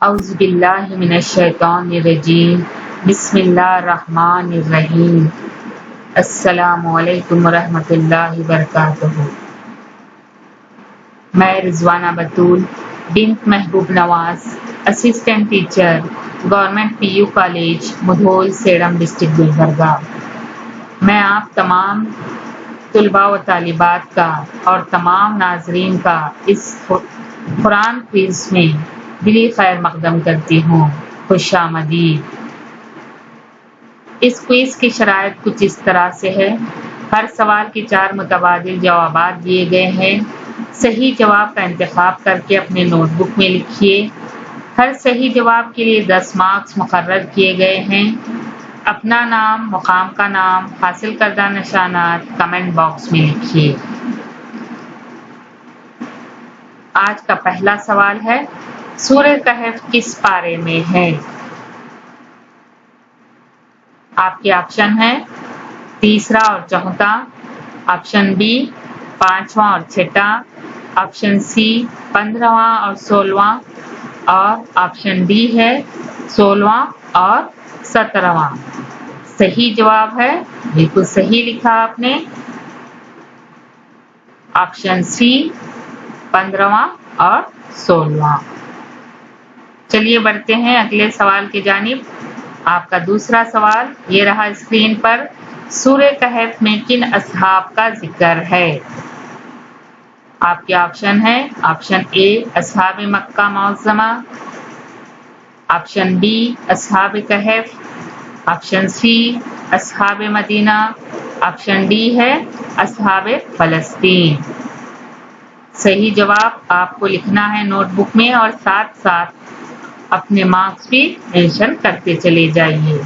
اعوذ باللہ من الشیطان الرجیم بسم اللہ الرحمن الرحیم السلام علیکم ورحمۃ اللہ وبرکاتہ۔ میں رضوانہ بطول بنت Mehboob Nawaz, assistant teacher, government P U college Mudhol Sedam district Gulbarga, میں آپ تمام طلباء و طالبات کا اور تمام ناظرین کا اس قرآن کوئز میں دلی خیر مقدم کرتی ہوں۔ خوش آمدید۔ اس کوئز کی شرائط کچھ اس طرح سے ہے، ہر سوال کے 4 متبادل جوابات دیے گئے ہیں، صحیح جواب کا انتخاب کر کے اپنے نوٹ بک میں لکھیے۔ ہر صحیح جواب کے لیے 10 مارکس مقرر کیے گئے ہیں۔ اپنا نام، مقام کا نام، حاصل کردہ نشانات کمنٹ باکس میں لکھیے۔ آج کا پہلا سوال ہے، سورہ کہف کس پارے میں ہے؟ آپ کے آپشن ہیں 3 اور 4، آپشن بی 5 اور 6، آپشن سی 15 اور 16، اور آپشن ڈی ہے 16 اور 17۔ صحیح جواب ہے، بالکل صحیح لکھا آپ نے، آپشن سی 15 اور 16۔ چلیے بڑھتے ہیں اگلے سوال کی جانب۔ آپ کا دوسرا سوال یہ رہا اسکرین پر، سورہ کہف میں کن اصحاب کا ذکر ہے؟ آپ کے آپشن ہیں، آپشن اے اصحاب مکہ معظمہ، آپشن بی اصحاب کہف، آپشن سی اصحاب مدینہ، آپشن ڈی ہے اصحاب فلسطین۔ صحیح جواب آپ کو لکھنا ہے نوٹ بک میں اور ساتھ ساتھ اپنے مارکس بھی مینشن کرتے چلے جائیے۔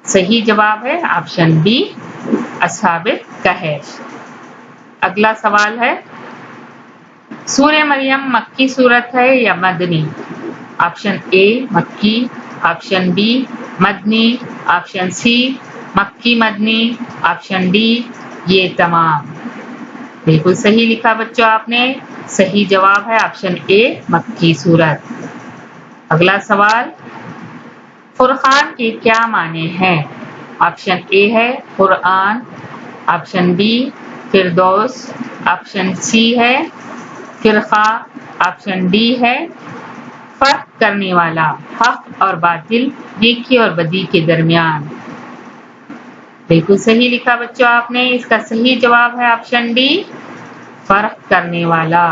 صحیح جواب ہے آپشن بی اصحاب کہف۔ اگلا سوال ہے، سورہ مریم مکی سورت ہے یا مدنی؟ آپشن اے مکی، آپشن بی مدنی، آپشن سی مکی مدنی، آپشن ڈی یہ تمام۔ بالکل صحیح لکھا بچوں آپ نے، صحیح جواب ہے آپشن اے مکی سورت۔ اگلا سوال، فرقان کے کیا معنی ہیں؟ آپشن اے ہے قرآن، آپشن بی فردوس، آپشن سی ہے فرقہ، آپشن ڈی ہے فرق کرنے والا، حق اور باطل، نیکی اور بدی کے درمیان۔ بالکل صحیح لکھا بچوں آپ نے، اس کا صحیح جواب ہے آپشن ڈی فرق کرنے والا،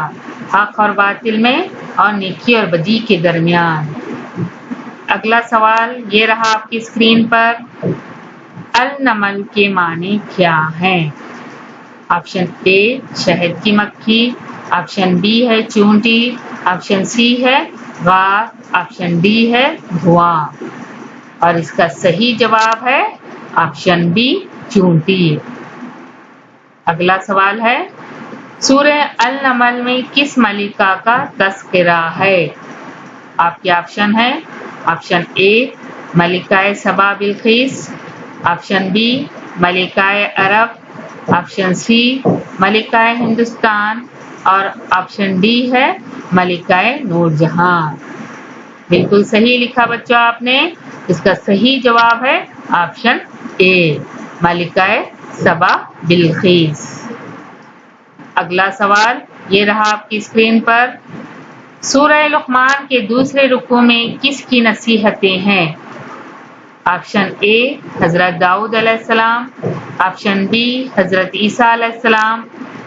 حق اور باطل میں اور نیکی اور بدی کے درمیان۔ اگلا سوال یہ رہا آپ کی اسکرین پر، النمل کے معنی کیا ہیں؟ آپشن اے شہد کی مکھی، آپشن بی ہے چونٹی، آپشن سی ہے غار، آپشن ڈی ہے دھواں، اور اس کا صحیح جواب ہے آپشن بی چونٹی۔ اگلا سوال ہے، سورہ النمل میں کس ملکہ کا تذکرہ ہے؟ آپ کے آپشن ہیں، آپشن اے ملکہ سبا بلقیس، آپشن بی ملکہ عرب، آپشن سی ملکہ ہندوستان، اور آپشن ڈی ہے ملکہ نور جہاں۔ بالکل صحیح لکھا بچوں آپ نے، اس کا صحیح جواب ہے آپشن اے ملکہ سبا بلقیس۔ اگلا سوال یہ رہا آپ کی اسکرین پر، سورہ لقمان کے دوسرے رکوع میں کس کی نصیحتیں ہیں؟ آپشن اے حضرت داؤد علیہ السلام، آپشن بی حضرت عیسیٰ علیہ السلام،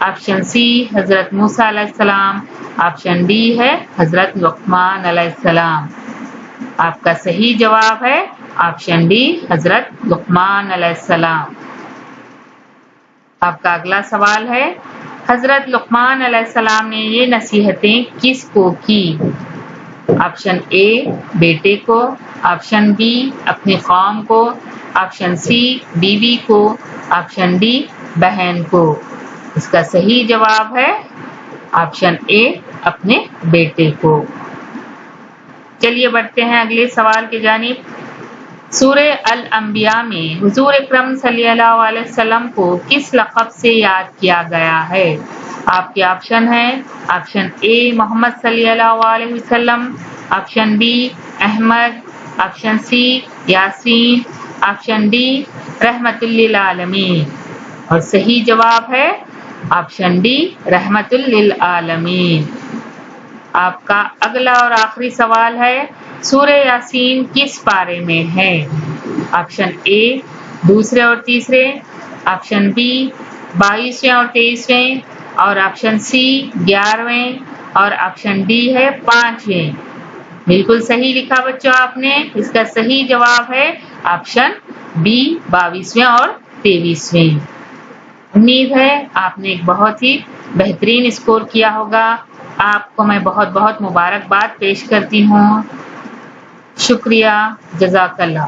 آپشن سی حضرت موسیٰ علیہ السلام، آپشن ڈی ہے حضرت لقمان علیہ السلام۔ آپ کا صحیح جواب ہے آپشن ڈی حضرت لقمان علیہ السلام۔ آپ کا اگلا سوال ہے، حضرت لقمان علیہ السلام نے یہ نصیحتیں کس کو کی؟ آپشن اے بیٹے کو، آپشن بی اپنی قوم کو، آپشن سی بیوی کو، آپشن ڈی بہن کو۔ اس کا صحیح جواب ہے آپشن اے اپنے بیٹے کو۔ چلیے بڑھتے ہیں اگلے سوال کی جانب۔ سورہ الانبیاء میں حضور اکرم صلی اللہ علیہ وسلم کو کس لقب سے یاد کیا گیا ہے؟ آپ کے آپشن ہیں آپشن اے محمد صلی اللہ علیہ وسلم، آپشن بی احمد، آپشن سی یاسین، آپشن ڈی رحمت للعالمین، اور صحیح جواب ہے آپشن ڈی رحمت للعالمین۔ آپ کا اگلا اور آخری سوال ہے سورہ یاسین کس پارے میں ہے؟ آپشن اے دوسرے اور تیسرے، آپشن بی 22ویں اور 23ویں، اور آپشن سی 11ویں، اور آپشن ڈی ہے 5ویں۔ بالکل صحیح لکھا بچوں آپ نے، اس کا صحیح جواب ہے آپشن بی 22ویں اور 23ویں۔ امید ہے آپ نے ایک بہت ہی بہترین اسکور کیا ہوگا، آپ کو میں بہت بہت مبارکباد پیش کرتی ہوں۔ شکریہ، جزاک اللہ۔